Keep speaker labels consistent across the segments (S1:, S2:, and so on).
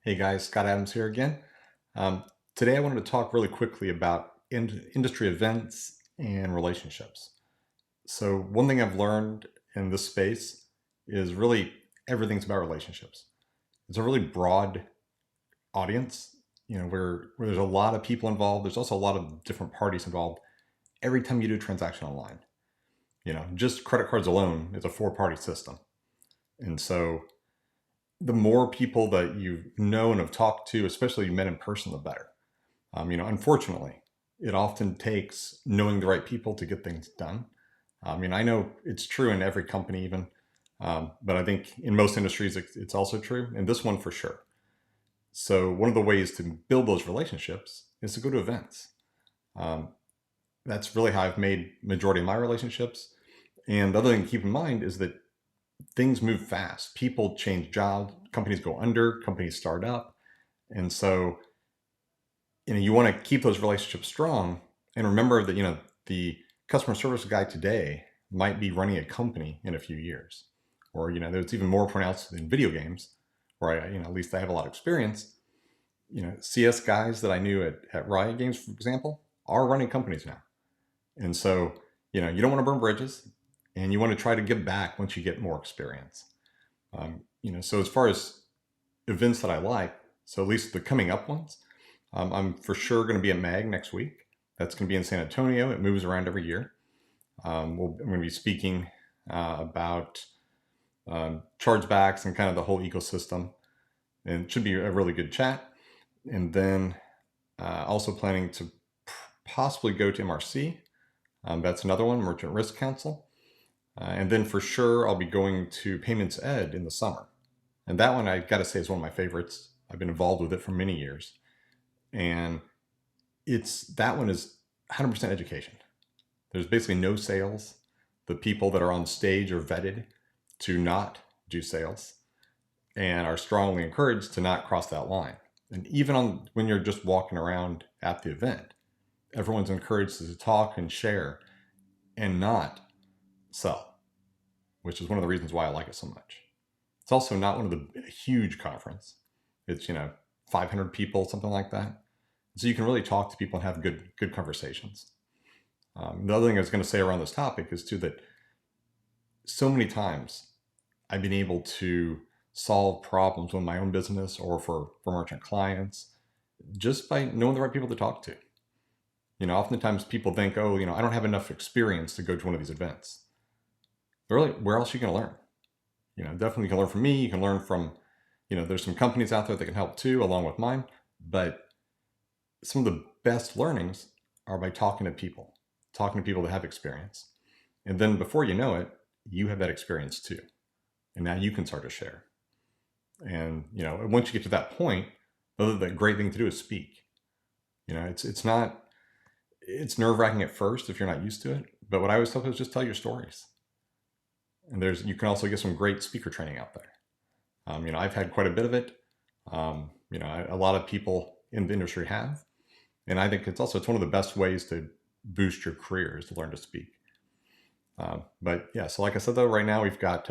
S1: Hey guys, Scott Adams here again. Um, Today I wanted to talk really quickly about industry events and relationships. So one thing I've learned in this space is really everything's about relationships. It's a really broad audience, where there's a lot of people involved. There's also a lot of different parties involved. Every time you do a transaction online, just credit cards alone is a four-party system. And so the more people that you know and have talked to, especially you met in person, the better. Unfortunately, it often takes knowing the right people to get things done. I know it's true in every company, even, but I think in most industries it's also true, and this one for sure. So one of the ways to build those relationships is to go to events. Um, that's really how I've made majority of my relationships. And the other thing to keep in mind is that things move fast. People change jobs, companies go under, companies start up, and so you want to keep those relationships strong and remember that the customer service guy today might be running a company in a few years, or it's even more pronounced in video games where at least I have a lot of experience. CS guys that I knew at Riot Games, for example, are running companies now. And so you don't want to burn bridges, and you want to try to give back once you get more experience. So as far as events that I like, so at least the coming up ones, I'm for sure going to be at MAG next week. That's going to be in San Antonio. It moves around every year. I'm going to be speaking about chargebacks and kind of the whole ecosystem. And it should be a really good chat. And then also planning to possibly go to MRC. That's another one, Merchant Risk Council. And then for sure, I'll be going to Payments Ed in the summer. And that one, I got to say, is one of my favorites. I've been involved with it for many years. And that one is 100% education. There's basically no sales. The people that are on stage are vetted to not do sales and are strongly encouraged to not cross that line. And even when you're just walking around at the event, everyone's encouraged to talk and share and not sell, which is one of the reasons why I like it so much. It's also not one of the huge conference. It's 500 people, something like that. So you can really talk to people and have good conversations. The other thing I was going to say around this topic is too that so many times I've been able to solve problems with my own business or for merchant clients just by knowing the right people to talk to. Oftentimes people think, oh, I don't have enough experience to go to one of these events. But really, where else are you going to learn? Definitely you can learn from me. You can learn from, there's some companies out there that can help too, along with mine. But some of the best learnings are by talking to people that have experience. And then before you know it, you have that experience too. And now you can start to share. And, once you get to that point, the great thing to do is speak. It's nerve-wracking at first if you're not used to it. But what I always tell people is just tell your stories. And you can also get some great speaker training out there. I've had quite a bit of it. A lot of people in the industry have. And I think it's one of the best ways to boost your career is to learn to speak. But yeah, so like I said, though, right now we've got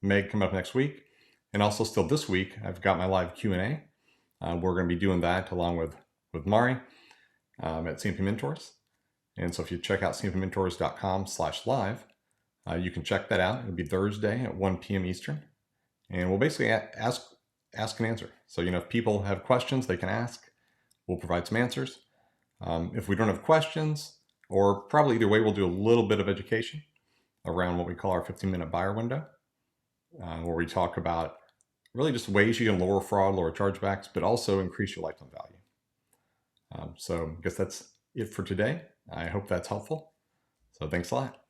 S1: Meg coming up next week. And also still this week, I've got my live Q&A. We're going to be doing that along with Mari at CMP Mentors. And so if you check out cmpmentors.com/live, you can check that out. It'll be Thursday at 1 p.m. Eastern. And we'll basically ask and answer. So, if people have questions, they can ask. We'll provide some answers. If we don't have questions, or probably either way, we'll do a little bit of education around what we call our 15-minute buyer window, where we talk about really just ways you can lower fraud, lower chargebacks, but also increase your lifetime value. So I guess that's it for today. I hope that's helpful. So thanks a lot.